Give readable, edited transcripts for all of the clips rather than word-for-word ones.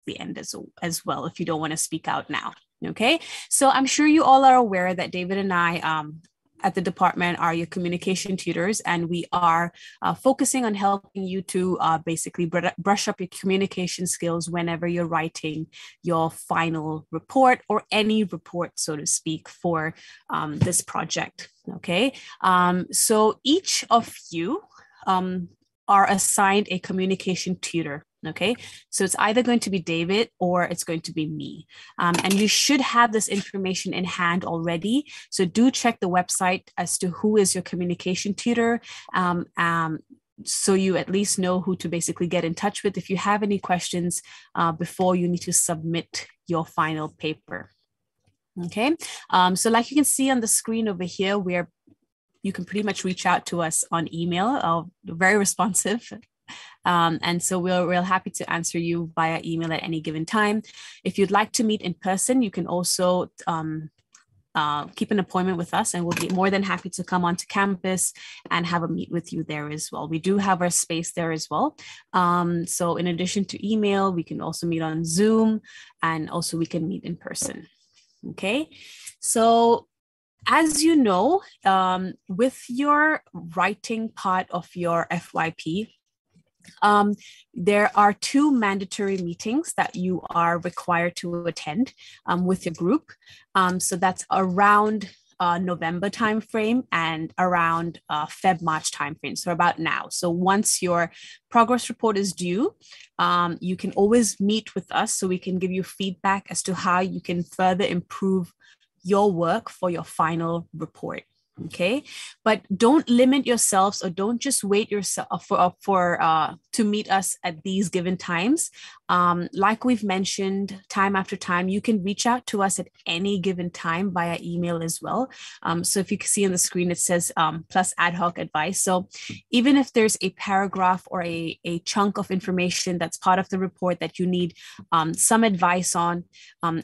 the end as well, if you don't want to speak out now. Okay, so I'm sure you all are aware that David and I at the department are your communication tutors, and we are focusing on helping you to basically brush up your communication skills whenever you're writing your final report or any report, so to speak, for this project. Okay, so each of you are assigned a communication tutor. Okay, so it's either going to be David or it's going to be me. And you should have this information in hand already. So do check the website as to who is your communication tutor. So you at least know who to basically get in touch with if you have any questions before you need to submit your final paper. Okay, so like you can see on the screen over here, you can pretty much reach out to us on email, very responsive. And so we're happy to answer you via email at any given time. If you'd like to meet in person, you can also keep an appointment with us, and we'll be more than happy to come onto campus and have a meet with you there as well. We do have our space there as well. So in addition to email, we can also meet on Zoom, and also we can meet in person. Okay, so as you know, with your writing part of your FYP, there are 2 mandatory meetings that you are required to attend with your group. So that's around November timeframe and around Feb-March timeframe, so about now. So once your progress report is due, you can always meet with us so we can give you feedback as to how you can further improve your work for your final report. Okay, but don't limit yourselves, or don't just wait yourself to meet us at these given times. Like we've mentioned time after time, you can reach out to us at any given time via email as well. So if you can see on the screen, it says plus ad hoc advice. So even if there's a paragraph or a chunk of information that's part of the report that you need some advice on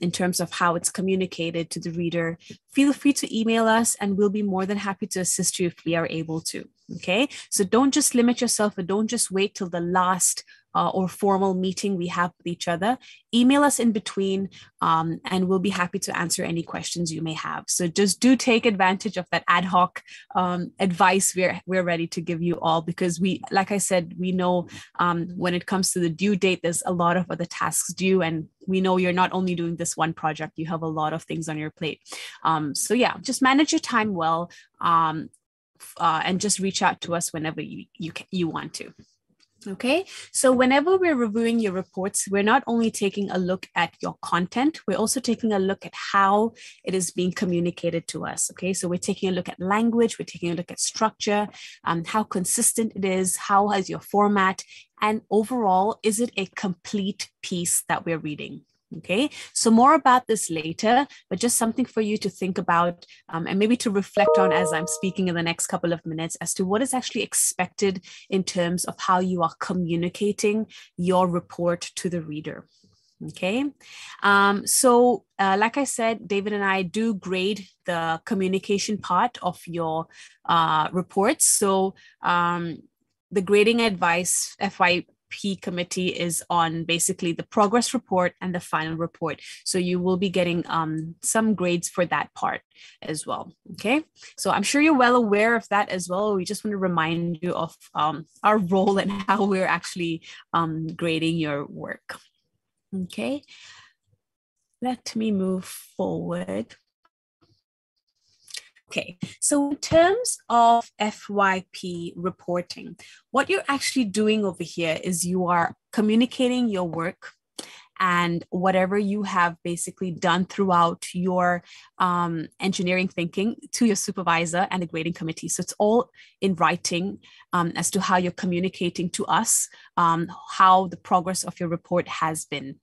in terms of how it's communicated to the reader, feel free to email us, and we'll be more than happy to assist you if we are able to. Okay, so don't just limit yourself, or don't just wait till the last or formal meeting we have with each other. Email us in between, and we'll be happy to answer any questions you may have. So just do take advantage of that ad hoc advice we're ready to give you all, because like I said, we know when it comes to the due date, there's a lot of other tasks due, and we know you're not only doing this one project, you have a lot of things on your plate. So yeah, just manage your time well, and just reach out to us whenever you want to. Okay, so whenever we're reviewing your reports, we're not only taking a look at your content, we're also taking a look at how it is being communicated to us. Okay, so we're taking a look at language, we're taking a look at structure, how consistent it is, how is your format, and overall, is it a complete piece that we're reading? Okay, so more about this later, but just something for you to think about and maybe to reflect on as I'm speaking in the next couple of minutes as to what is actually expected in terms of how you are communicating your report to the reader. Okay, so like I said, David and I do grade the communication part of your reports. So the grading advice FYP committee is on basically the progress report and the final report. So you will be getting some grades for that part as well. Okay, so I'm sure you're well aware of that as well. We just want to remind you of our role and how we're actually grading your work. Okay, let me move forward. Okay, so in terms of FYP reporting, what you're actually doing over here is you are communicating your work and whatever you have basically done throughout your engineering thinking to your supervisor and the grading committee. So it's all in writing as to how you're communicating to us, how the progress of your report has been.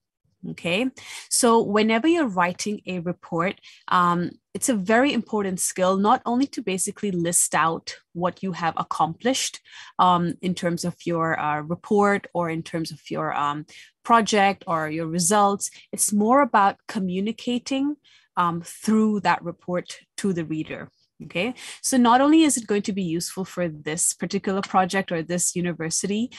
Okay, so whenever you're writing a report, it's a very important skill, not only to basically list out what you have accomplished in terms of your report or in terms of your project or your results. It's more about communicating through that report to the reader. Okay, so not only is it going to be useful for this particular project or this university,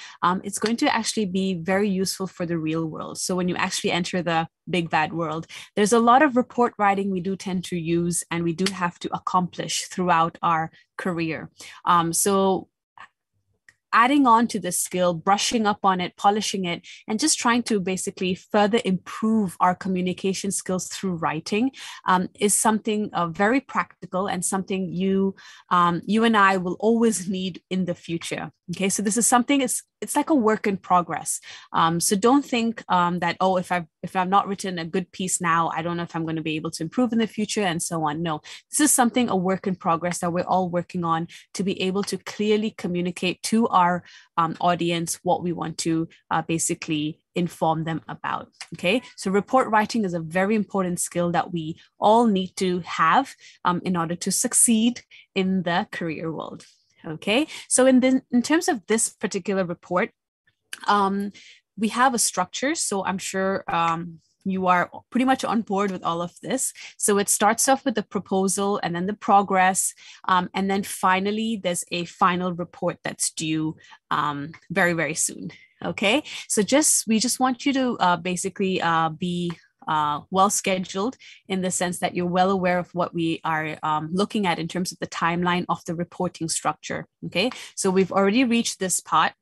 it's going to actually be very useful for the real world. So when you actually enter the big bad world, there's a lot of report writing we do tend to use and we do have to accomplish throughout our career. So adding on to this skill, brushing up on it, polishing it, and just trying to basically further improve our communication skills through writing is something very practical and something you and I will always need in the future. Okay, so this is something, it's like a work in progress. So don't think that, oh, if I've not written a good piece now, I don't know if I'm going to be able to improve in the future and so on. No, this is something, a work in progress that we're all working on to be able to clearly communicate to our audience what we want to basically inform them about. Okay, so report writing is a very important skill that we all need to have in order to succeed in the career world. Okay, so in terms of this particular report, we have a structure. So I'm sure you are pretty much on board with all of this. So it starts off with the proposal and then the progress. And then finally, there's a final report that's due very, very soon. Okay, so we just want you to basically be well scheduled in the sense that you're well aware of what we are looking at in terms of the timeline of the reporting structure. Okay, so we've already reached this part,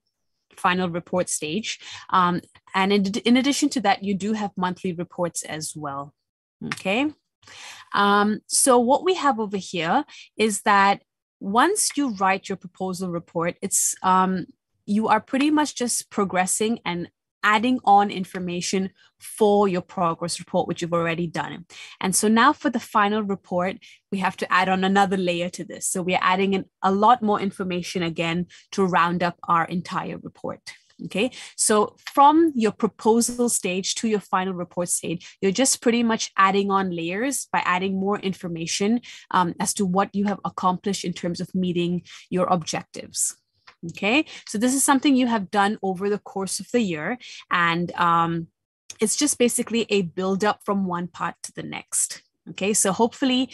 final report stage. And in addition to that, you do have monthly reports as well. Okay, so what we have over here is that once you write your proposal report, it's you are pretty much just progressing and adding on information for your progress report, which you've already done. And so now for the final report, we have to add on another layer to this. So we're adding in a lot more information again to round up our entire report. Okay, so from your proposal stage to your final report stage, you're just pretty much adding on layers by adding more information as to what you have accomplished in terms of meeting your objectives. Okay, so this is something you have done over the course of the year, and it's just basically a build-up from one part to the next. Okay, so hopefully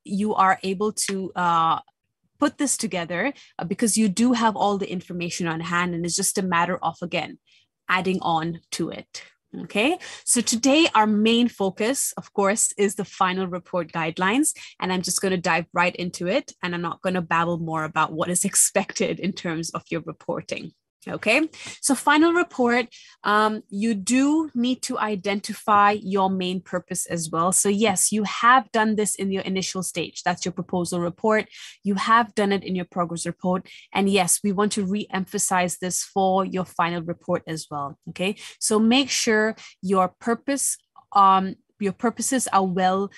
you are able to put this together because you do have all the information on hand, and it's just a matter of, again, adding on to it. Okay, so today our main focus, of course, is the final report guidelines, and I'm just going to dive right into it, and I'm not going to babble more about what is expected in terms of your reporting. Okay, so final report, you do need to identify your main purpose as well. So yes, you have done this in your initial stage. That's your proposal report. You have done it in your progress report. And yes, we want to re-emphasize this for your final report as well. Okay, so make sure your purposes are well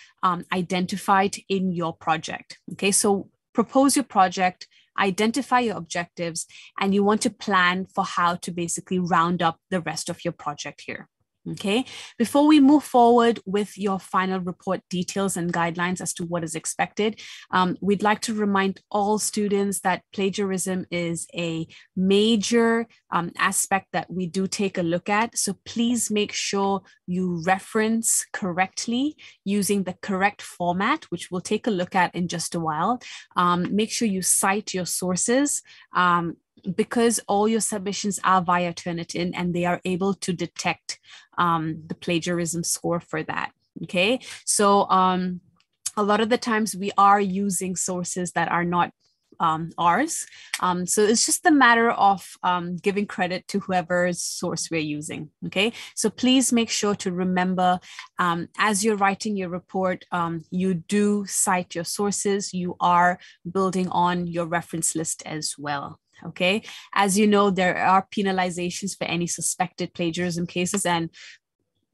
identified in your project. Okay, so propose your project, identify your objectives, and you want to plan for how to basically round up the rest of your project here. Okay, before we move forward with your final report details and guidelines as to what is expected, we'd like to remind all students that plagiarism is a major aspect that we do take a look at. So please make sure you reference correctly using the correct format, which we'll take a look at in just a while. Make sure you cite your sources, because all your submissions are via Turnitin and they are able to detect the plagiarism score for that. Okay, so a lot of the times we are using sources that are not ours. So it's just a matter of giving credit to whoever's source we're using. Okay, so please make sure to remember as you're writing your report, you do cite your sources. You are building on your reference list as well. Okay, as you know, there are penalizations for any suspected plagiarism cases, and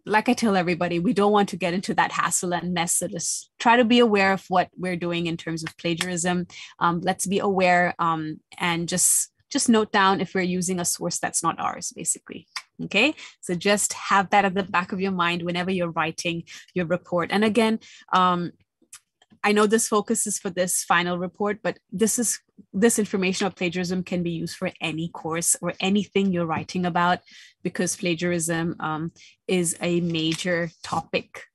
like I tell everybody, we don't want to get into that hassle and mess. So just try to be aware of what we're doing in terms of plagiarism. Let's be aware and just note down if we're using a source that's not ours, basically. Okay, so just have that at the back of your mind whenever you're writing your report. And again, I know this focus is for this final report, but this information of plagiarism can be used for any course or anything you're writing about, because plagiarism is a major topic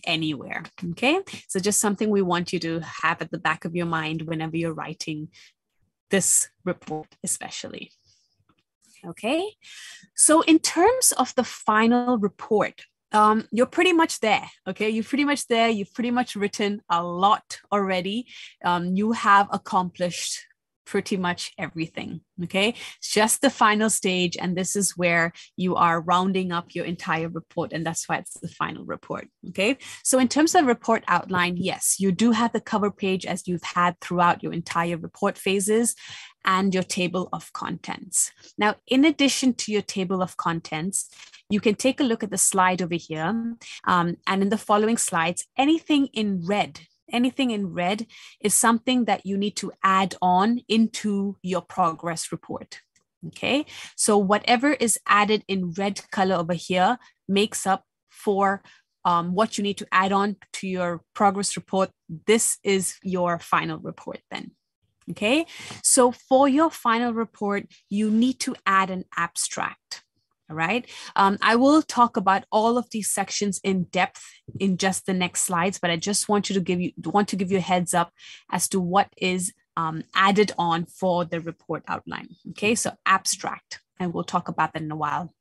anywhere. Okay, so just something we want you to have at the back of your mind whenever you're writing this report, especially. Okay, so in terms of the final report, you're pretty much there. Okay, you're pretty much there. You've pretty much written a lot already. You have accomplished pretty much everything. Okay, it's just the final stage, and this is where you are rounding up your entire report, and that's why it's the final report. Okay, so in terms of report outline, yes, you do have the cover page as you've had throughout your entire report phases, and your table of contents. Now, in addition to your table of contents, you can take a look at the slide over here, and in the following slides, anything in red is something that you need to add on into your progress report. Okay, so whatever is added in red color over here makes up for what you need to add on to your progress report. This is your final report then. Okay, so for your final report, you need to add an abstract. All right. I will talk about all of these sections in depth in just the next slides, but I just want to give you a heads up as to what is added on for the report outline. Okay, so abstract, and we'll talk about that in a while.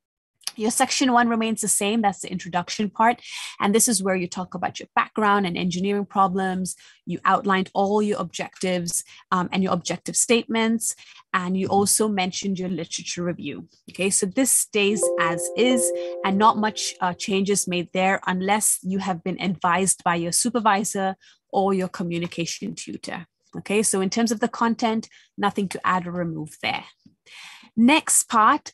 Your section 1 remains the same. That's the introduction part. And this is where you talk about your background and engineering problems. You outlined all your objectives and your objective statements. And you also mentioned your literature review. Okay, so this stays as is, and not much changes made there unless you have been advised by your supervisor or your communication tutor. Okay, so in terms of the content, nothing to add or remove there. Next part,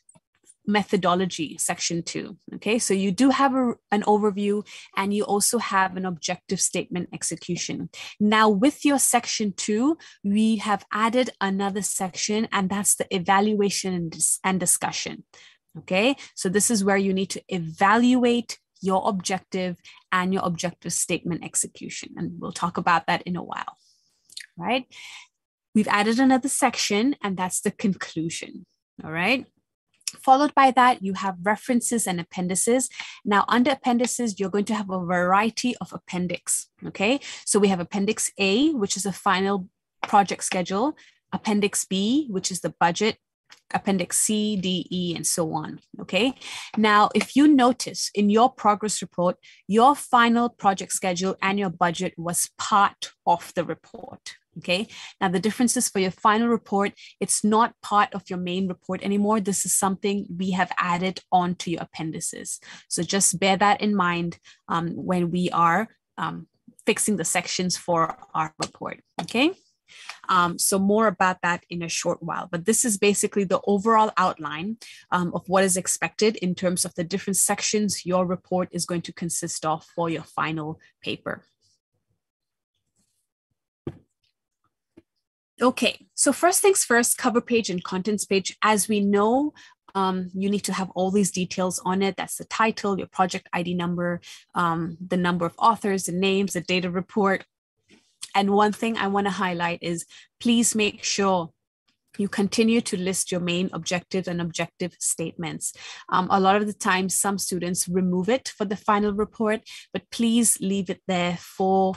methodology, section 2. Okay, so you do have an overview, and you also have an objective statement execution. Now with your section 2, we have added another section, and that's the evaluation and discussion. Okay, so this is where you need to evaluate your objective and your objective statement execution, and we'll talk about that in a while. Right, we've added another section, and that's the conclusion. All right, followed by that, you have references and appendices. Now, under appendices, you're going to have a variety of appendix. Okay, so we have Appendix A, which is a final project schedule, Appendix B, which is the budget, Appendix C, D, E, and so on. Okay, now if you notice in your progress report, your final project schedule and your budget was part of the report. Okay, now the difference is for your final report, it's not part of your main report anymore. This is something we have added onto your appendices. So just bear that in mind when we are fixing the sections for our report. Okay, so more about that in a short while, but this is basically the overall outline of what is expected in terms of the different sections your report is going to consist of for your final paper. Okay, so first things first, cover page and contents page. As we know, you need to have all these details on it. That's the title, your project ID number, the number of authors, the names, the date of report. And one thing I want to highlight is please make sure you continue to list your main objectives and objective statements. A lot of the time, some students remove it for the final report, but please leave it there for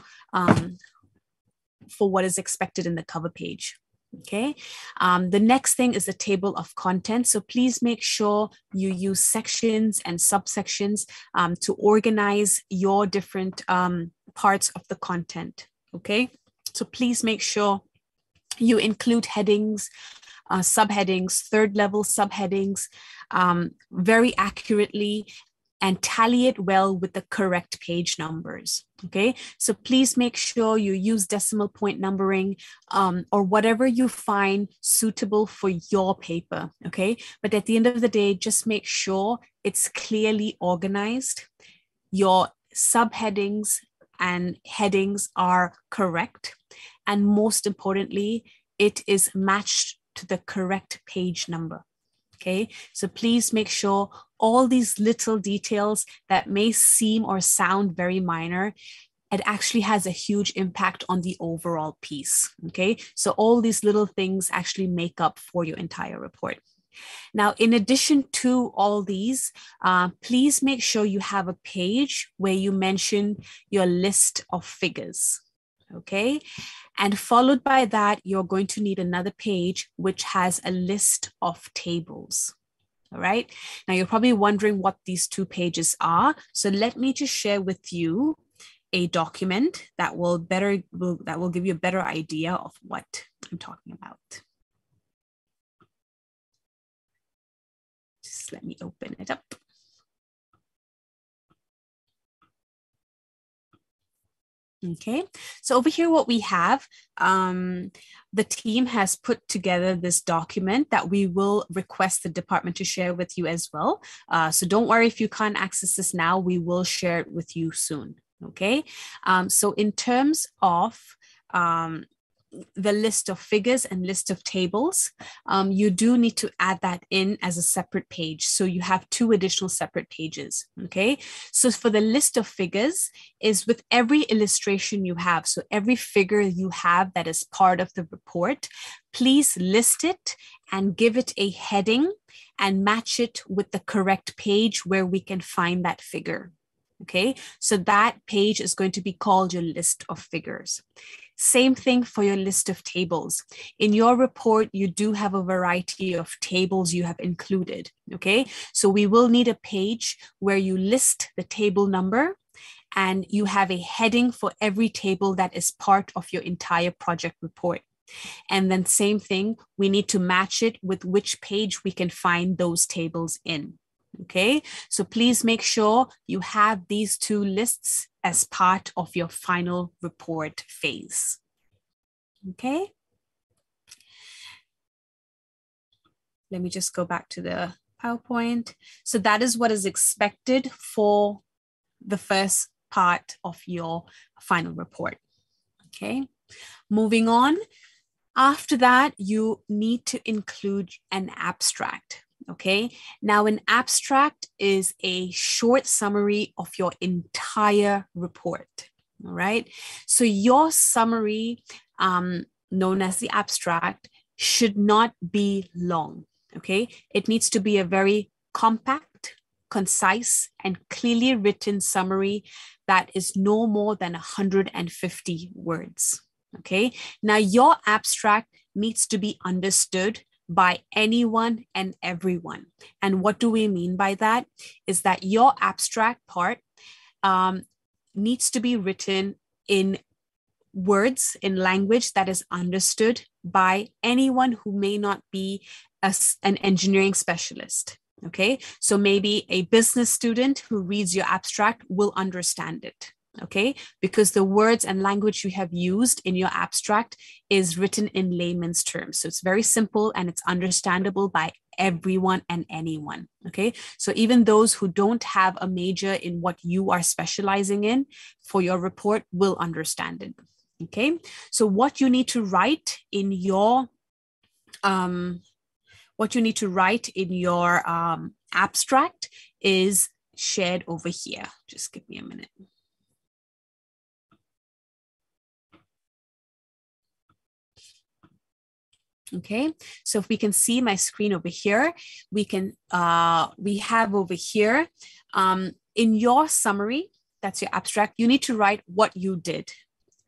what is expected in the cover page. Okay, the next thing is the table of contents. So please make sure you use sections and subsections to organize your different parts of the content. Okay, so please make sure you include headings, subheadings, third level subheadings very accurately, and tally it well with the correct page numbers. Okay, so please make sure you use decimal point numbering or whatever you find suitable for your paper. Okay, but at the end of the day, just make sure it's clearly organized. Your subheadings and headings are correct, and most importantly, it is matched to the correct page number. Okay, so please make sure all these little details that may seem or sound very minor, it actually has a huge impact on the overall piece. Okay, so all these little things actually make up for your entire report. Now, in addition to all these, please make sure you have a page where you mention your list of figures, okay? And followed by that, you're going to need another page which has a list of tables. All right. Now you're probably wondering what these two pages are. So let me just share with you a document that will give you a better idea of what I'm talking about. Just let me open it up. Okay, so over here, what we have, the team has put together this document that we will request the department to share with you as well. So don't worry if you can't access this now, we will share it with you soon. Okay, so in terms of the list of figures and list of tables, you do need to add that in as a separate page. So you have two additional separate pages, okay? So for the list of figures is with every illustration you have, so every figure you have that is part of the report, please list it and give it a heading and match it with the correct page where we can find that figure, okay? So that page is going to be called your list of figures. Same thing for your list of tables. In your report, you do have a variety of tables you have included, okay? So we will need a page where you list the table number and you have a heading for every table that is part of your entire project report. And then same thing, we need to match it with which page we can find those tables in. Okay, so please make sure you have these two lists as part of your final report phase. Okay. Let me just go back to the PowerPoint. So that is what is expected for the first part of your final report. Okay, moving on. After that, you need to include an abstract. Okay, now an abstract is a short summary of your entire report. All right, so your summary, known as the abstract, should not be long. Okay, it needs to be a very compact, concise, and clearly written summary that is no more than 150 words. Okay, now your abstract needs to be understood by anyone and everyone. And what do we mean by that? Is that your abstract part needs to be written in words, in language that is understood by anyone who may not be an engineering specialist. Okay, so maybe a business student who reads your abstract will understand it. Okay, because the words and language you have used in your abstract is written in layman's terms. So it's very simple and it's understandable by everyone and anyone. Okay, so even those who don't have a major in what you are specializing in for your report will understand it. Okay, so what you need to write in your abstract is shared over here. Just give me a minute. Okay, so if we can see my screen over here, we have over here in your summary, that's your abstract, you need to write what you did.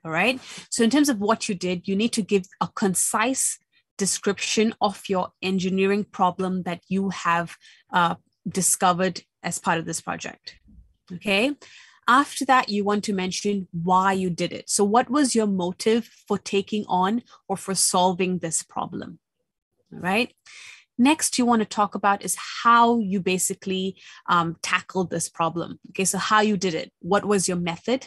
All right, so in terms of what you did, you need to give a concise description of your engineering problem that you have discovered as part of this project. Okay, after that, you want to mention why you did it. So what was your motive for taking on or for solving this problem? All right. Next, you want to talk about is how you basically tackled this problem. Okay, so how you did it. What was your method?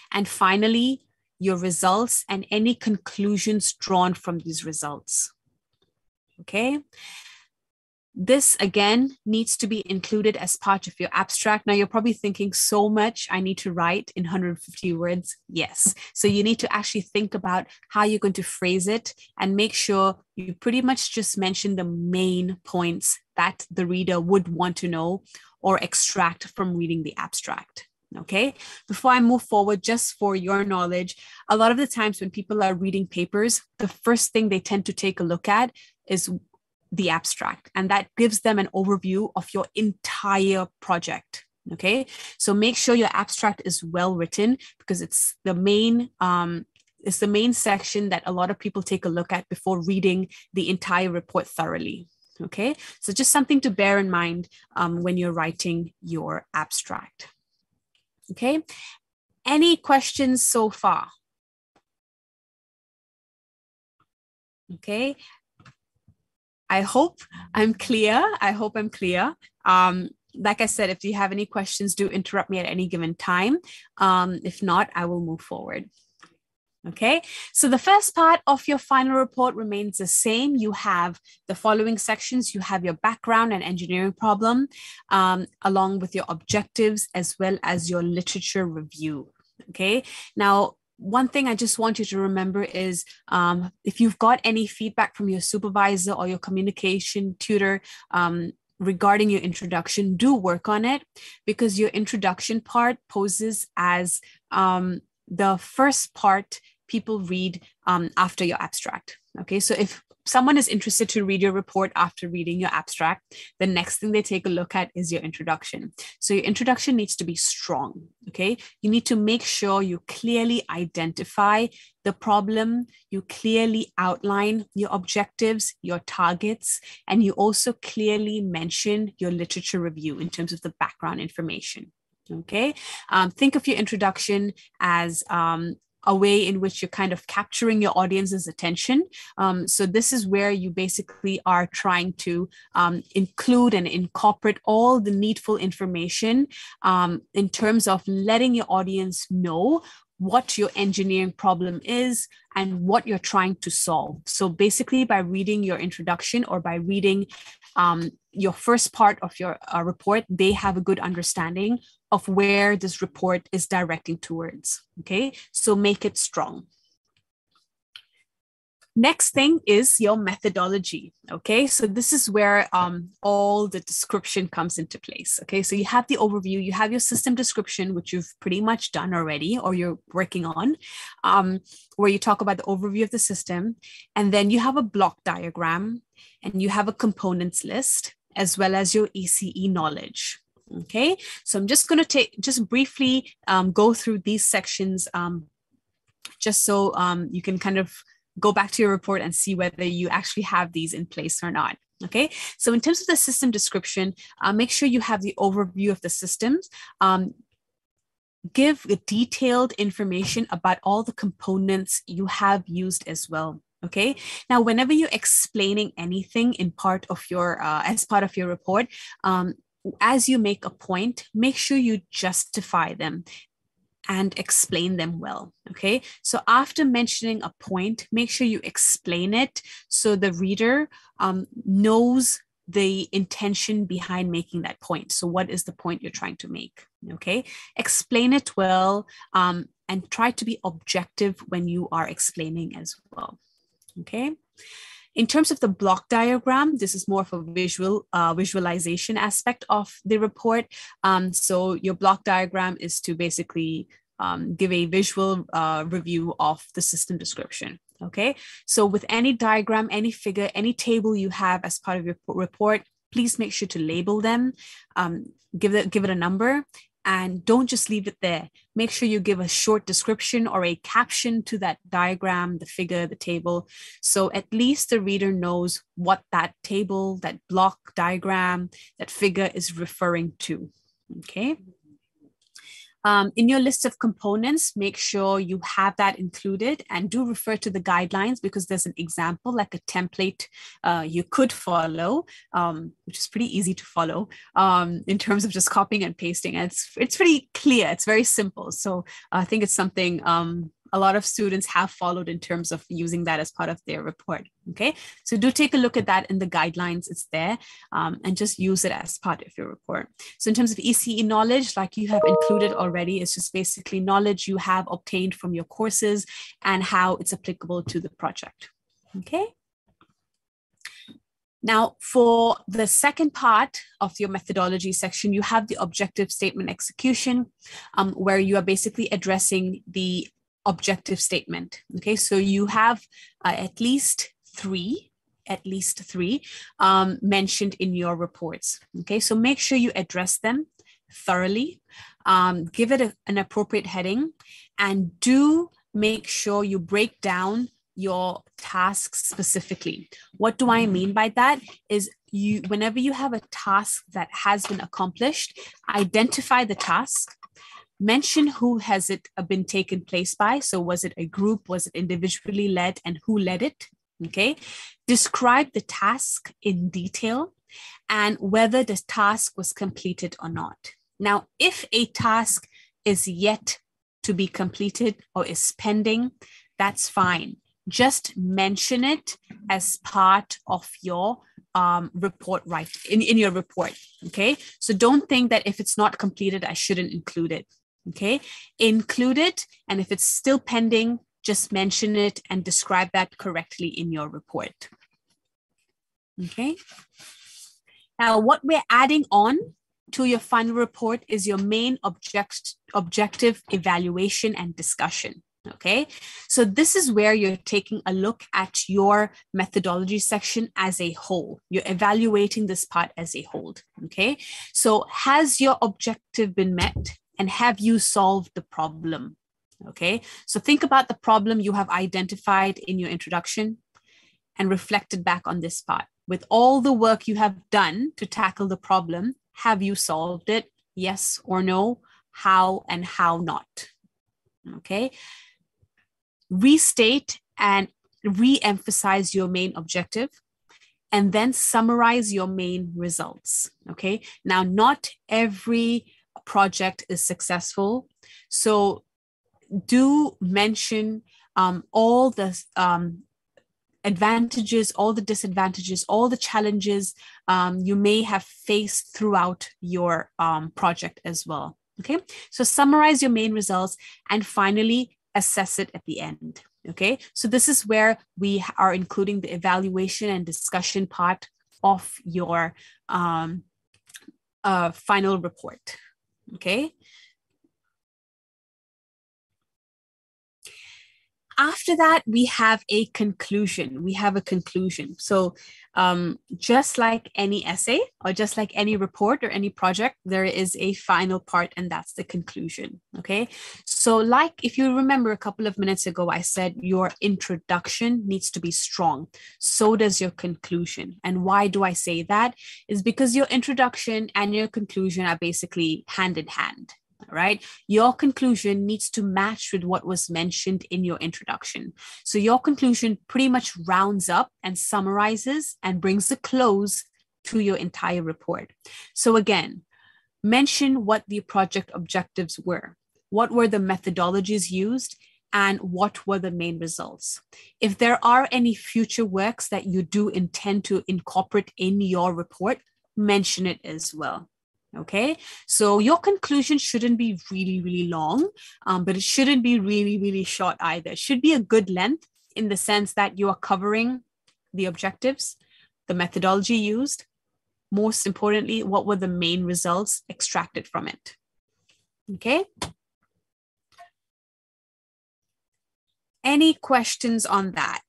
And finally, your results and any conclusions drawn from these results. Okay. This again needs to be included as part of your abstract. Now you're probably thinking, so much I need to write in 150 words. Yes. So you need to actually think about how you're going to phrase it and make sure you pretty much just mention the main points that the reader would want to know or extract from reading the abstract. Okay, before I move forward, just for your knowledge, a lot of the times when people are reading papers, the first thing they tend to take a look at is the abstract, and that gives them an overview of your entire project. Okay, so make sure your abstract is well written, because it's the main section that a lot of people take a look at before reading the entire report thoroughly. Okay, so just something to bear in mind when you're writing your abstract. Okay, any questions so far? Okay, I hope I'm clear. Like I said, if you have any questions, do interrupt me at any given time. If not, I will move forward. Okay, so the first part of your final report remains the same. You have the following sections. You have your background and engineering problem, along with your objectives, as well as your literature review. Okay, now, one thing I just want you to remember is if you've got any feedback from your supervisor or your communication tutor regarding your introduction, do work on it, because your introduction part poses as the first part people read after your abstract. Okay, so if someone is interested to read your report after reading your abstract, the next thing they take a look at is your introduction. So your introduction needs to be strong. Okay, you need to make sure you clearly identify the problem, you clearly outline your objectives, your targets, and you also clearly mention your literature review in terms of the background information. Okay, think of your introduction as a way in which you're kind of capturing your audience's attention. So this is where you basically are trying to include and incorporate all the needful information in terms of letting your audience know what your engineering problem is and what you're trying to solve. So basically, by reading your introduction or by reading your first part of your report, they have a good understanding of where this report is directing towards. Okay, so make it strong. Next thing is your methodology. Okay, so this is where all the description comes into place. Okay, so you have the overview, you have your system description, which you've pretty much done already or you're working on, where you talk about the overview of the system. And then you have a block diagram and you have a components list, as well as your ECE knowledge. Okay, so I'm just going to just briefly go through these sections just so you can kind of go back to your report and see whether you actually have these in place or not. Okay, so in terms of the system description, make sure you have the overview of the systems. Give detailed information about all the components you have used as well. Okay, now whenever you're explaining anything in part of your as part of your report, as you make a point, make sure you justify them and explain them well. Okay, so after mentioning a point, make sure you explain it so the reader knows the intention behind making that point. So what is the point you're trying to make? Okay, explain it well and try to be objective when you are explaining as well. Okay, in terms of the block diagram, this is more of a visualization aspect of the report. So your block diagram is to basically give a visual review of the system description. Okay, so with any diagram, any figure, any table you have as part of your report, please make sure to label them, give it a number, and don't just leave it there. Make sure you give a short description or a caption to that diagram, the figure, the table, so at least the reader knows what that table, that block diagram, that figure is referring to. Okay. In your list of components, make sure you have that included and do refer to the guidelines, because there's an example, like a template you could follow, which is pretty easy to follow in terms of just copying and pasting. And it's pretty clear. It's very simple. So I think it's something a lot of students have followed in terms of using that as part of their report. Okay, so do take a look at that in the guidelines. It's there, and just use it as part of your report. So in terms of ECE knowledge, like you have included already, it's just basically knowledge you have obtained from your courses and how it's applicable to the project. Okay. Now, for the second part of your methodology section, you have the objective statement execution, where you are basically addressing the objective statement. Okay, so you have at least 3 at least 3 mentioned in your reports. Okay, so make sure you address them thoroughly, give it an appropriate heading, and do make sure you break down your tasks specifically. What do I mean by that? Is whenever you have a task that has been accomplished, identify the task, mention who has it been taken place by. So was it a group, was it individually led, and who led it? Okay, describe the task in detail and whether the task was completed or not. Now, if a task is yet to be completed or is pending, that's fine. Just mention it as part of your report, right? In your report, okay? So don't think that if it's not completed, I shouldn't include it, okay? Include it, and if it's still pending, just mention it and describe that correctly in your report, okay? Now, what we're adding on to your final report is your main objective evaluation and discussion. Okay, so this is where you're taking a look at your methodology section as a whole. You're evaluating this part as a whole. Okay, so has your objective been met and have you solved the problem? Okay, so think about the problem you have identified in your introduction and reflected back on this part. With all the work you have done to tackle the problem, have you solved it? Yes or no? How and how not? Okay. Restate and re-emphasize your main objective and then summarize your main results. Okay. Now, not every project is successful. So do mention all the advantages, all the disadvantages, all the challenges you may have faced throughout your project as well. Okay, so summarize your main results and finally assess it at the end. Okay, so this is where we are including the evaluation and discussion part of your final report. Okay. After that, we have a conclusion. So just like any essay or just like any report or any project, there is a final part, and that's the conclusion. Okay. So like if you remember a couple of minutes ago, I said your introduction needs to be strong. So does your conclusion. And why do I say that? Is because your introduction and your conclusion are basically hand in hand. Right? Your conclusion needs to match with what was mentioned in your introduction. So your conclusion pretty much rounds up and summarizes and brings a close to your entire report. So again, mention what the project objectives were. What were the methodologies used? And what were the main results? If there are any future works that you do intend to incorporate in your report, mention it as well. Okay, so your conclusion shouldn't be really, really long, but it shouldn't be really, really short either. It should be a good length in the sense that you are covering the objectives, the methodology used, most importantly, what were the main results extracted from it. Okay. Any questions on that?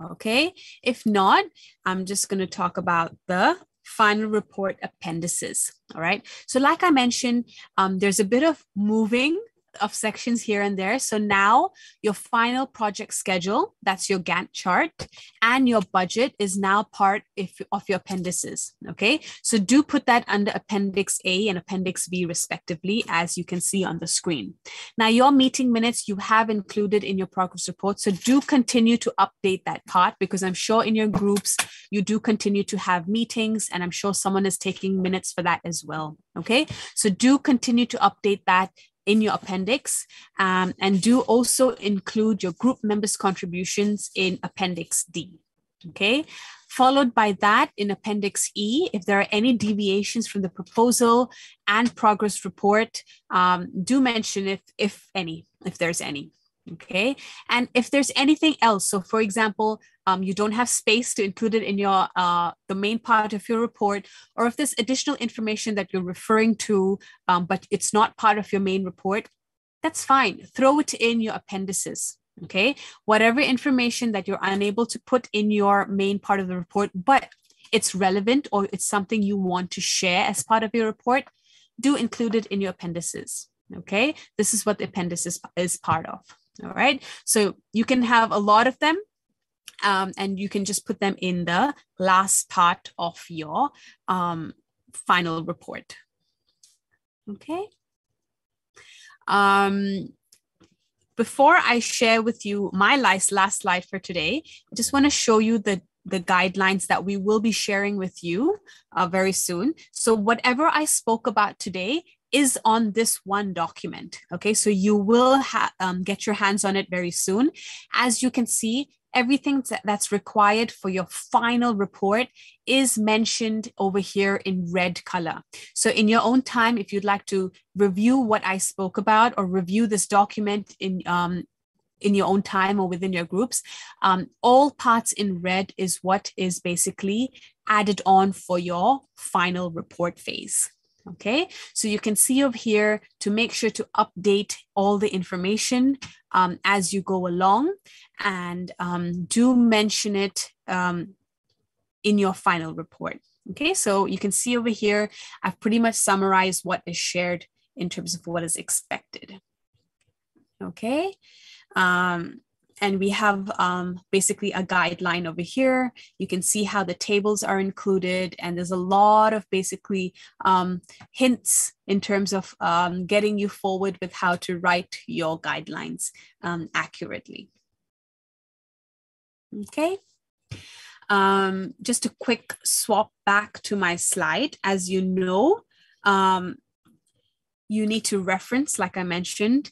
Okay, if not, I'm just going to talk about the final report appendices. All right, so like I mentioned, there's a bit of moving of sections here and there. So now your final project schedule, that's your Gantt chart, and your budget is now part of your appendices. Okay, so do put that under Appendix A and Appendix B respectively, as you can see on the screen. Now your meeting minutes you have included in your progress report. So do continue to update that part, because I'm sure in your groups, you do continue to have meetings, and I'm sure someone is taking minutes for that as well. Okay, so do continue to update that in your appendix, and do also include your group members' contributions in Appendix D. Okay, followed by that in Appendix E, if there are any deviations from the proposal and progress report, do mention if there's any. Okay, and if there's anything else, so for example, you don't have space to include it in your the main part of your report, or if there's additional information that you're referring to, but it's not part of your main report, that's fine. Throw it in your appendices. Okay, whatever information that you're unable to put in your main part of the report, but it's relevant or it's something you want to share as part of your report, do include it in your appendices. Okay, this is what the appendices is part of. All right, so you can have a lot of them, and you can just put them in the last part of your final report. Okay. Before I share with you my last slide for today, I just want to show you the guidelines that we will be sharing with you very soon. So whatever I spoke about today is on this one document. Okay, so you will get your hands on it very soon. As you can see, everything that's required for your final report is mentioned over here in red color. So in your own time, if you'd like to review what I spoke about or review this document in your own time or within your groups, all parts in red is what is basically added on for your final report phase. Okay, so you can see over here to make sure to update all the information as you go along, and do mention it in your final report. Okay, so you can see over here, I've pretty much summarized what is shared in terms of what is expected. Okay, and we have basically a guideline over here. You can see how the tables are included, and there's a lot of basically hints in terms of getting you forward with how to write your guidelines accurately. Okay. Just a quick swap back to my slide. As you know, you need to reference, like I mentioned,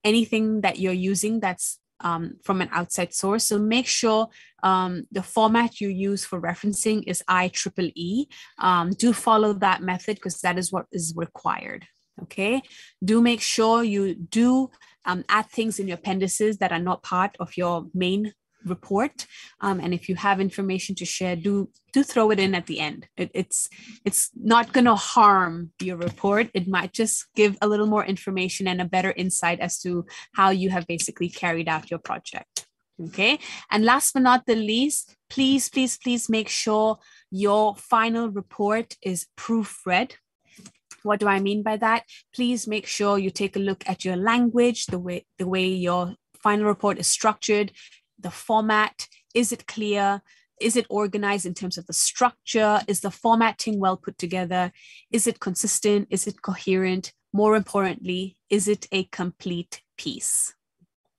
anything that you're using that's from an outside source. So make sure the format you use for referencing is IEEE. Do follow that method because that is what is required. Okay. Do make sure you do add things in your appendices that are not part of your main report, and if you have information to share, do throw it in at the end. It's not going to harm your report. It might just give a little more information and a better insight as to how you have basically carried out your project. Okay, and last but not the least, please make sure your final report is proofread. What do I mean by that? Please make sure you take a look at your language, the way your final report is structured, the format. Is it clear? Is it organized in terms of the structure? Is the formatting well put together? Is it consistent? Is it coherent? More importantly, is it a complete piece?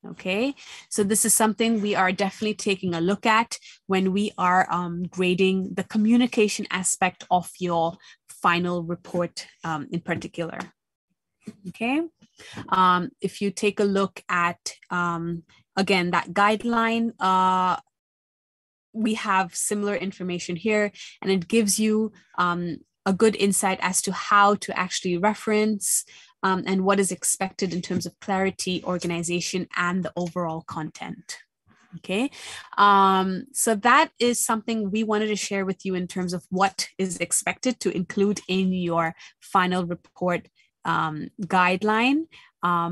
Okay, so this is something we are definitely taking a look at when we are grading the communication aspect of your final report in particular. Okay, if you take a look at, again, that guideline, we have similar information here, and it gives you a good insight as to how to actually reference and what is expected in terms of clarity, organization, and the overall content. Okay, so that is something we wanted to share with you in terms of what is expected to include in your final report guideline.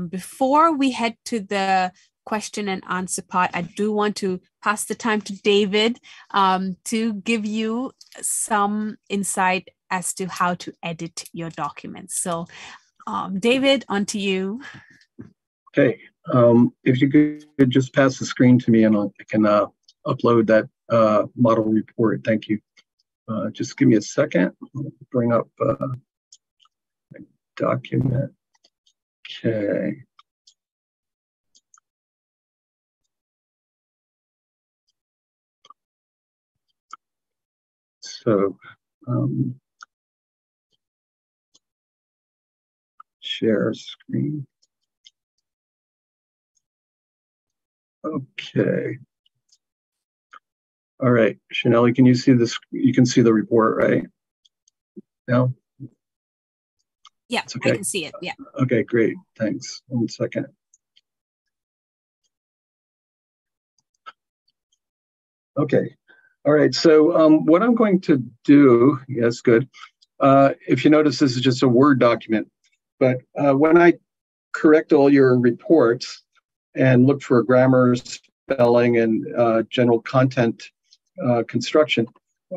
Before we head to the question and answer part, I do want to pass the time to David to give you some insight as to how to edit your documents. So David, on to you. Okay, if you could just pass the screen to me and I can upload that model report. Thank you. Just give me a second. I'll bring up a document. Okay. So, share screen. Okay. All right, Chanel, can you see this? You can see the report, right? No? Yeah, okay. I can see it, yeah. Okay, great, thanks. 1 second. Okay, all right, so what I'm going to do, yes, good. If you notice, this is just a Word document, but when I correct all your reports, and look for grammar, spelling, and general content construction,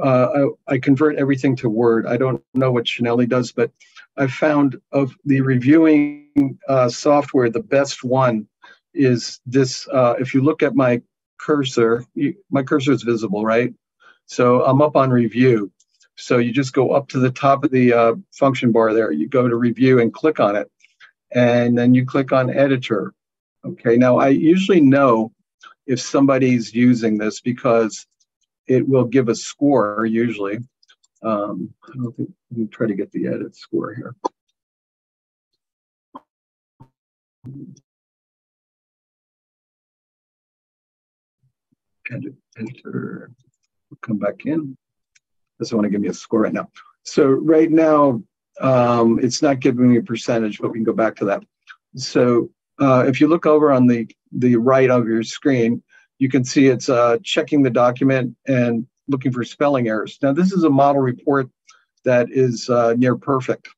I convert everything to Word. I don't know what Chanelli does, but I found of the reviewing software, the best one is this. If you look at my cursor is visible, right? So I'm up on review. So you just go up to the top of the function bar there. You go to review and click on it. And then you click on editor. Okay, now I usually know if somebody's using this because it will give a score usually. I don't think, let me try to get the edit score here. Enter, come back in. Doesn't want to give me a score right now. So right now, it's not giving me a percentage, but we can go back to that. So if you look over on the right of your screen, you can see it's checking the document and looking for spelling errors. Now, this is a model report that is near perfect.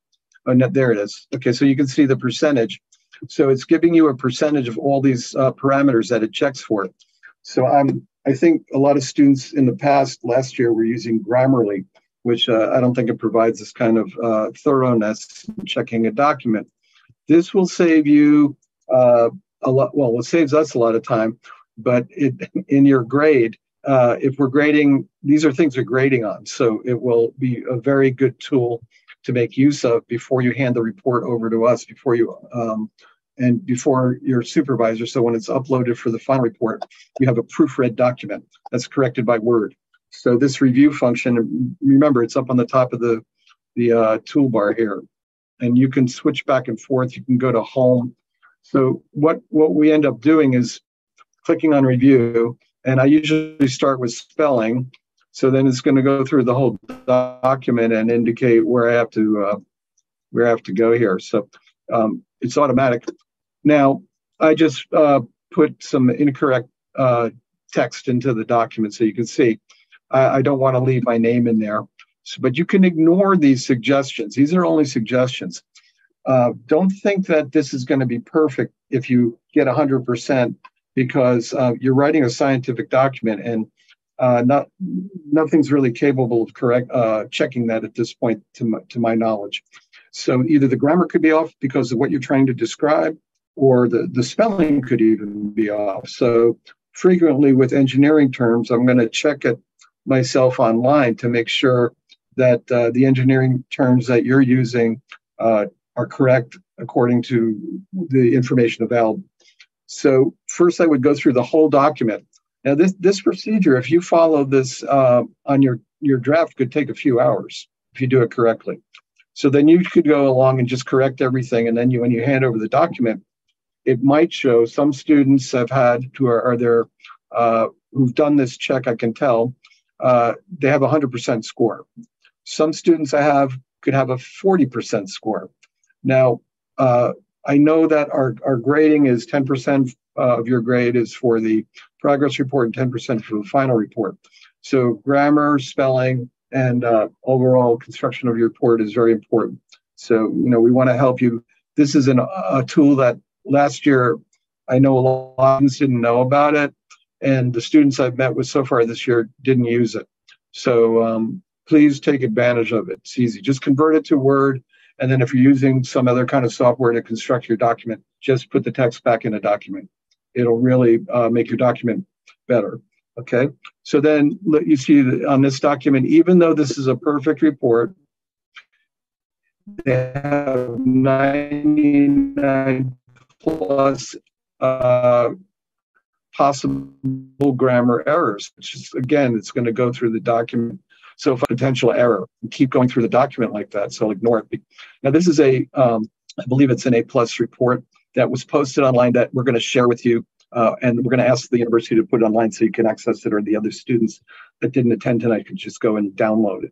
Oh, no, there it is. Okay, so you can see the percentage. So it's giving you a percentage of all these parameters that it checks for. So I think a lot of students in the past, last year, were using Grammarly, which I don't think it provides this kind of thoroughness in checking a document. This will save you a lot. Well, it saves us a lot of time, but in your grade, if we're grading, these are things we're grading on. So it will be a very good tool to make use of before you hand the report over to us, before you and before your supervisor. So when it's uploaded for the final report, you have a proofread document that's corrected by Word. So this review function, remember, it's up on the top of the toolbar here, and you can switch back and forth. You can go to home. So what we end up doing is clicking on review, and I usually start with spelling. So then it's going to go through the whole document and indicate where I have to go here. So it's automatic. Now I just put some incorrect text into the document so you can see. I don't want to leave my name in there, but you can ignore these suggestions. These are only suggestions. Don't think that this is going to be perfect if you get 100%, because you're writing a scientific document, and nothing's really capable of checking that at this point, to my knowledge. So either the grammar could be off because of what you're trying to describe, or the spelling could even be off. So frequently with engineering terms, I'm going to check it myself online to make sure that the engineering terms that you're using are correct according to the information available. So first I would go through the whole document. Now this procedure, if you follow this on your draft, could take a few hours if you do it correctly. So then you could go along and just correct everything, and then when you hand over the document, it might show some students have had who've done this check. I can tell they have a 100% score. Some students could have a 40% score. Now, I know that our grading is 10% of your grade is for the progress report and 10% for the final report. So grammar, spelling, and overall construction of your report is very important. So, we want to help you. This is a tool that last year, I know a lot of students didn't know about it, and the students I've met with so far this year didn't use it. So please take advantage of it. It's easy. Just convert it to Word, and then if you're using some other kind of software to construct your document, just put the text back in a document. It'll really make your document better. Okay, so then you see that on this document, even though this is a perfect report, they have 99 plus possible grammar errors, which is, again, it's going to go through the document. So if a potential error, keep going through the document like that, so ignore it. Now this is I believe it's an A+ report that was posted online that we're going to share with you. And we're going to ask the university to put it online so you can access it, or the other students that didn't attend tonight could just go and download it.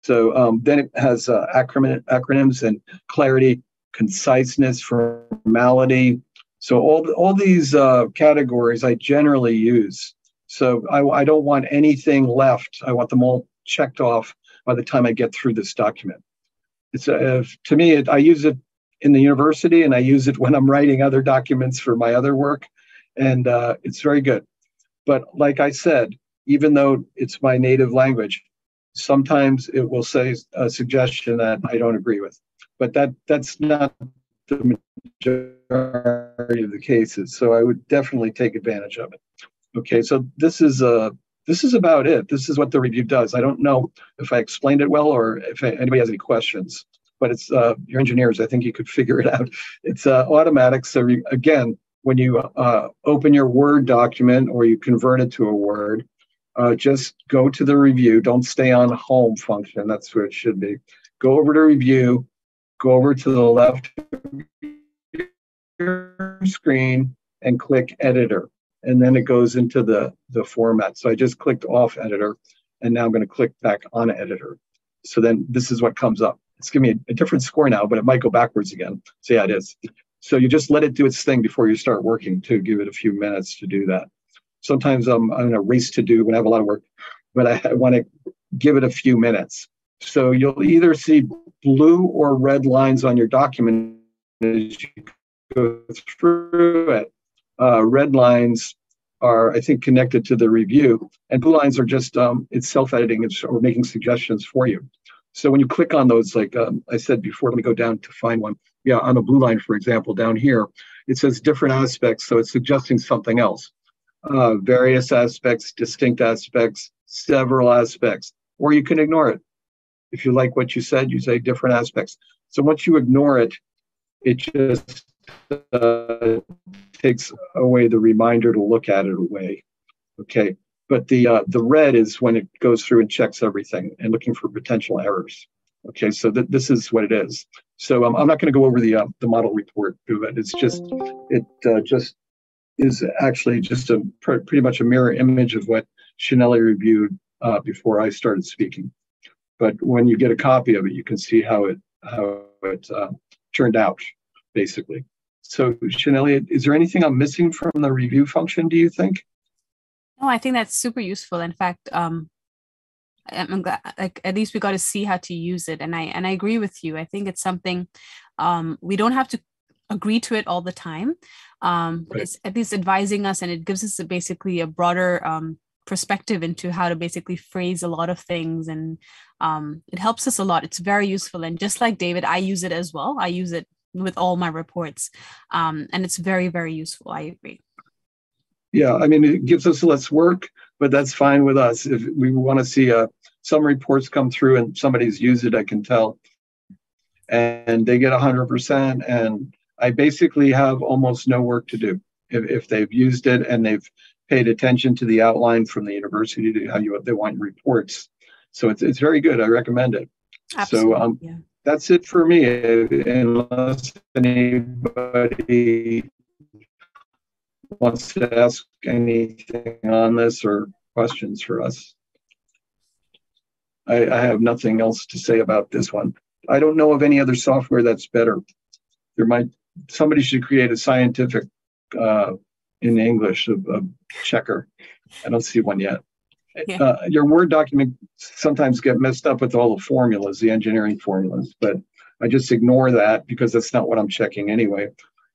So then it has acronyms and clarity, conciseness, formality. So all these categories I generally use. So I don't want anything left. I want them all checked off by the time I get through this document. It's to me, I use it in the university, and I use it when I'm writing other documents for my other work, and it's very good. But like I said, even though it's my native language, sometimes it will say a suggestion that I don't agree with. But that's not the majority of the cases. So I would definitely take advantage of it. Okay, so this is about it. This is what the review does. I don't know if I explained it well or if anybody has any questions, but it's your engineers, I think you could figure it out. It's automatic. So again, when you open your Word document or you convert it to a Word, just go to the review. Don't stay on home function. That's where it should be. Go over to review, go over to the left of your screen and click editor. And then it goes into the format. So I just clicked off editor, and now I'm going to click back on editor. So then this is what comes up. It's giving me a different score now, but it might go backwards again. So yeah, it is. So you just let it do its thing before you start working, to give it a few minutes to do that. Sometimes I'm in a race to do when I have a lot of work, but I want to give it a few minutes. So you'll either see blue or red lines on your document as you go through it. Red lines are, I think, connected to the review, and blue lines are just, it's self-editing, or making suggestions for you. So when you click on those, like I said before, let me go down to find one. Yeah, on a blue line, for example, down here, it says different aspects, so it's suggesting something else. Various aspects, distinct aspects, several aspects, or you can ignore it. If you like what you said, you say different aspects. So once you ignore it, it just takes away the reminder to look at it away. Okay, but the red is when it goes through and checks everything and looking for potential errors. Okay, so this is what it is. So I'm not going to go over the model report, but it's just just is actually just a pretty much a mirror image of what Shanelli reviewed before I started speaking. But when you get a copy of it, you can see how it turned out, basically. So Shanelli, is there anything I'm missing from the review function, do you think? No, I think that's super useful. In fact, I'm glad, like, at least we got to see how to use it. And I agree with you. I think it's something we don't have to agree to it all the time. But right. It's at least advising us, and it gives us basically a broader perspective into how to basically phrase a lot of things. And it helps us a lot. It's very useful. And just like David, I use it as well. I use it with all my reports. And it's very, very useful. I agree. Yeah, I mean, it gives us less work, but that's fine with us. If we want to see some reports come through and somebody's used it, I can tell, and they get 100%, and I basically have almost no work to do if they've used it and they've paid attention to the outline from the university to how they want reports. So it's very good. I recommend it. Absolutely. So that's it for me. Unless anybody wants to ask anything on this or questions for us. I have nothing else to say about this one. I don't know of any other software that's better. Somebody should create a scientific in English a checker. I don't see one yet. Yeah. Your Word document sometimes get messed up with all the formulas, the engineering formulas, but I just ignore that because that's not what I'm checking anyway,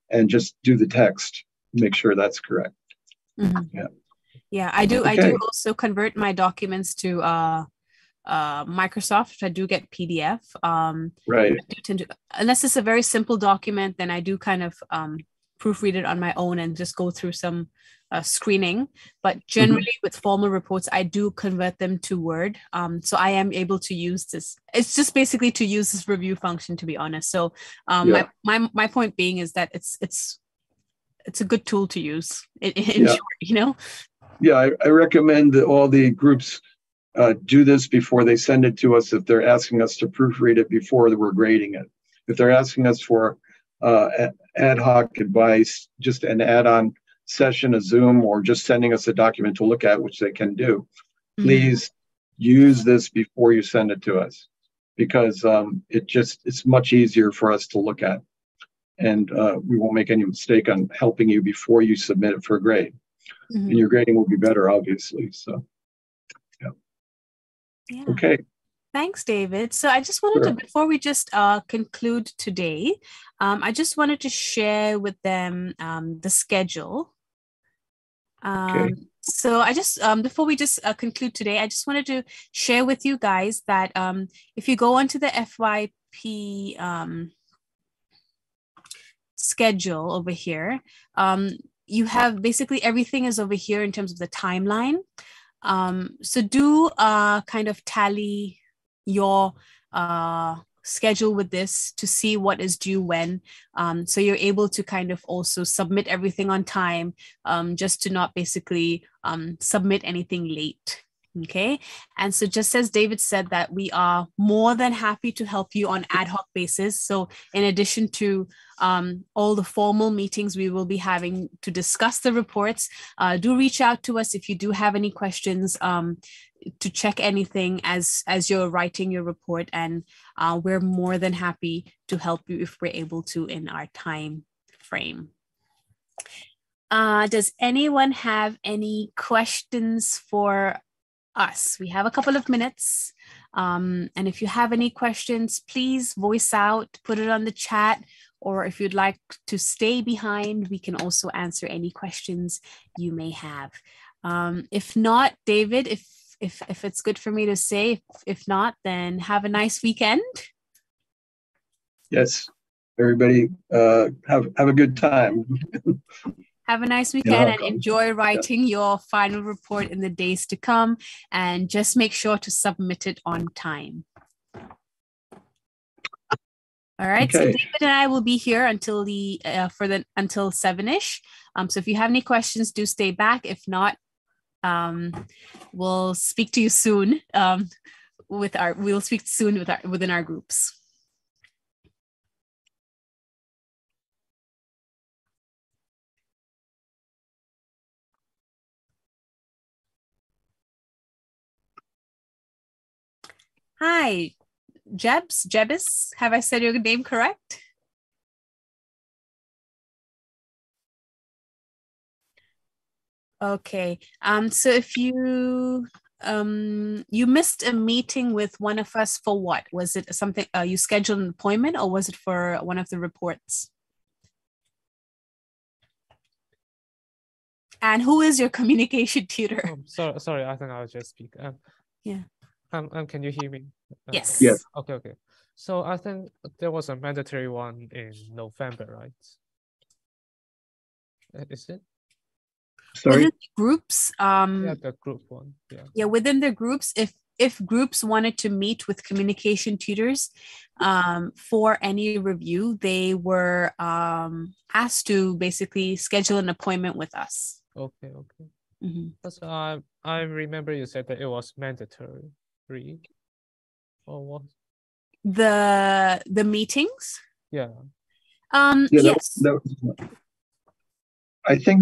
and just do the text. Make sure that's correct. Mm-hmm. Yeah, I do. Okay. I do also convert my documents to Microsoft. I do get PDF. Right. I do tend to, unless it's a very simple document, then I do kind of proofread it on my own and just go through some screening. But generally, with formal reports, I do convert them to Word. So I am able to use this. It's just basically to use this review function, to be honest. So my point being is that it's a good tool to use in short, you know? Yeah, I recommend that all the groups do this before they send it to us if they're asking us to proofread it before we're grading it. If they're asking us for ad hoc advice, just an add-on session, a Zoom, or just sending us a document to look at, which they can do, please use this before you send it to us, because it's much easier for us to look at. And we won't make any mistake on helping you before you submit it for a grade. And your grading will be better, obviously. So, yeah. Okay. Thanks, David. So I just wanted to, Sure. before we just conclude today, I just wanted to share with them the schedule. Okay. So I just, before we just conclude today, I just wanted to share with you guys that if you go onto the FYP schedule over here, you have basically everything is over here in terms of the timeline. So do kind of tally your schedule with this to see what is due when. So you're able to kind of also submit everything on time, just to not basically submit anything late. Okay. And so just as David said that we are more than happy to help you on ad hoc basis. So in addition to all the formal meetings we will be having to discuss the reports, do reach out to us if you do have any questions, to check anything as you're writing your report, and we're more than happy to help you if we're able to in our time frame. Does anyone have any questions for us? We have a couple of minutes. And if you have any questions, please voice out, put it on the chat, or if you'd like to stay behind, we can also answer any questions you may have. If not, David, if it's good for me to say, if not, then have a nice weekend. Yes. Everybody have a good time. Have a nice weekend and enjoy writing your final report in the days to come, and just make sure to submit it on time. All right. Okay. So David and I will be here until until 7-ish. So if you have any questions, do stay back. If not, we'll speak to you soon. We'll speak soon within our groups. Hi, Jebis. Have I said your name correct? Okay. So if you missed a meeting with one of us for what? Was it something you scheduled an appointment, or was it for one of the reports? And who is your communication tutor? Oh, sorry, I think I'll just speak. Yeah. Can you hear me? Yes. Yes. Okay. So I think there was a mandatory one in November, right? Is it? Sorry? Within the groups, yeah, the group one. Yeah, within the groups, if groups wanted to meet with communication tutors for any review, they were asked to basically schedule an appointment with us. Okay. Mm-hmm. Because I remember you said that it was mandatory, or what? The meetings? Yeah. Yes. I think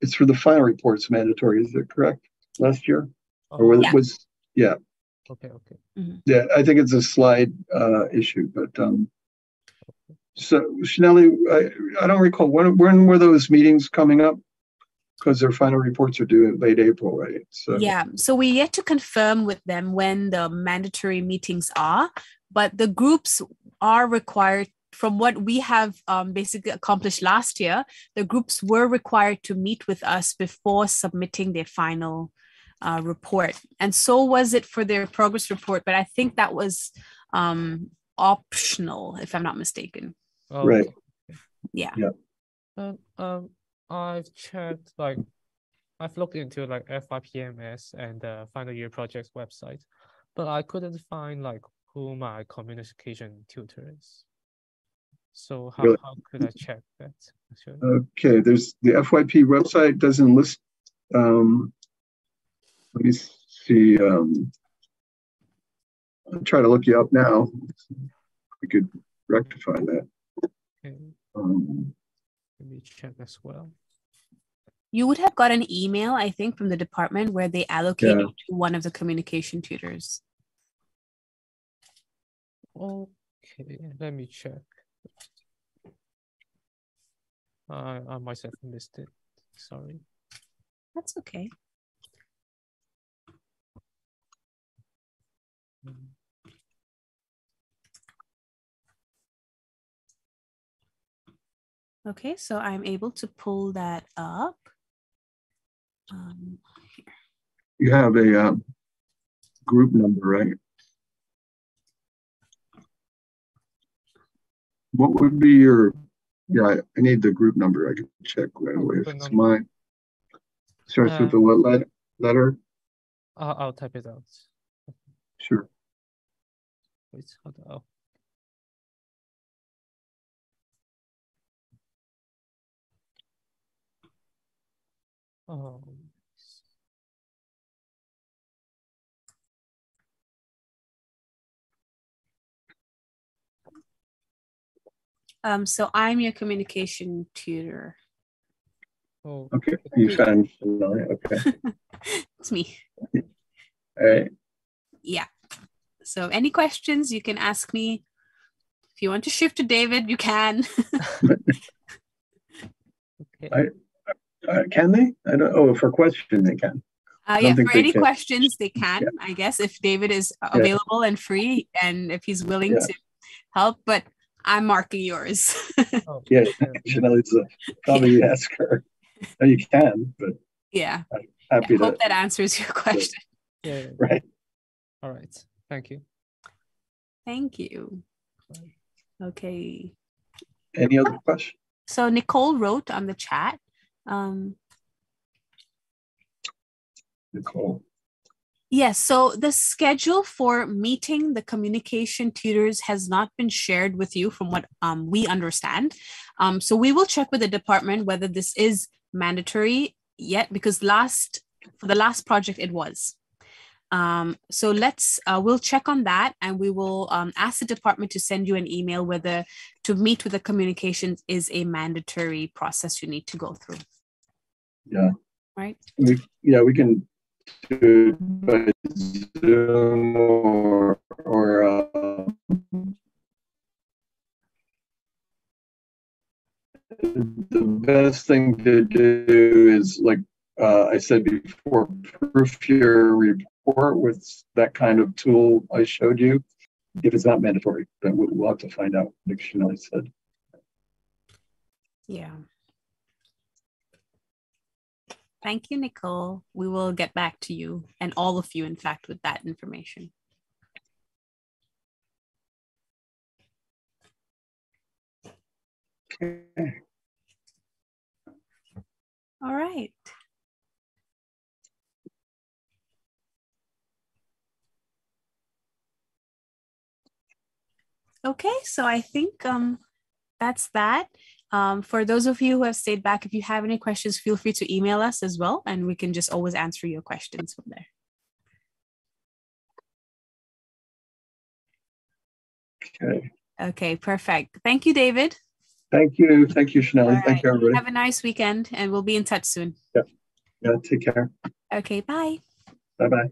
it's for the final reports mandatory. Is that correct? Last year, or was yeah. Okay. Mm-hmm. Yeah, I think it's a slide issue, but so Shanelli, I don't recall when were those meetings coming up, because their final reports are due in late April, right? So we yet to confirm with them when the mandatory meetings are, but the groups are required. From what we have basically accomplished last year, the groups were required to meet with us before submitting their final report. And so was it for their progress report, but I think that was optional, if I'm not mistaken. Oh, right. Yeah. I've checked, I've looked into FYPMS and the final year projects website, but I couldn't find who my communication tutor is. So how could I check that? Actually? Okay, there's the FYP website doesn't list. Let me see. I'll try to look you up now. We could rectify that. Okay. Let me check as well. You would have got an email, I think, from the department where they allocate you to one of the communication tutors. Okay, let me check. I might have missed it. Sorry. That's okay. Okay, so I'm able to pull that up. Here. You have a group number, right? What would be your, yeah, I need the group number. I can check right away if it's mine. Starts with the what letter? I'll type it out. Sure. Wait, hold on. Oh. So I'm your communication tutor. Oh. Okay, you found Shonali. Okay. It's me. All right. Yeah. So any questions you can ask me. If you want to shift to David, you can. Okay. Can they? I don't. Oh, for question they can. Yeah, for any questions they can. Yeah. I guess if David is available and free, and if he's willing to help. But I'm marking yours. Oh, yeah, Shonali's probably ask her. No, you can, but yeah. I'm happy to. Hope that answers your question. Yeah. Right. All right. Thank you. Thank you. Okay. Any other questions? So Nicole wrote on the chat. Nicole. Yes, so the schedule for meeting the communication tutors has not been shared with you from what we understand. So we will check with the department whether this is mandatory yet, because for the last project it was. So we'll check on that, and we will ask the department to send you an email whether to meet with the communications is a mandatory process you need to go through. Yeah. Right? We can do it by Zoom or the best thing to do is, like I said before, proof your report with that kind of tool I showed you. If it's not mandatory, then we'll have to find out, like Shonali said. Yeah. Thank you, Nicole. We will get back to you, and all of you, in fact, with that information. Okay. All right. Okay, so I think that's that. For those of you who have stayed back, if you have any questions, feel free to email us as well, and we can just always answer your questions from there. Okay. Okay, perfect. Thank you, David. Thank you. Thank you, Shonali. Right. Thank you, everybody. Have a nice weekend, and we'll be in touch soon. Yeah. Take care. Okay, bye. Bye-bye.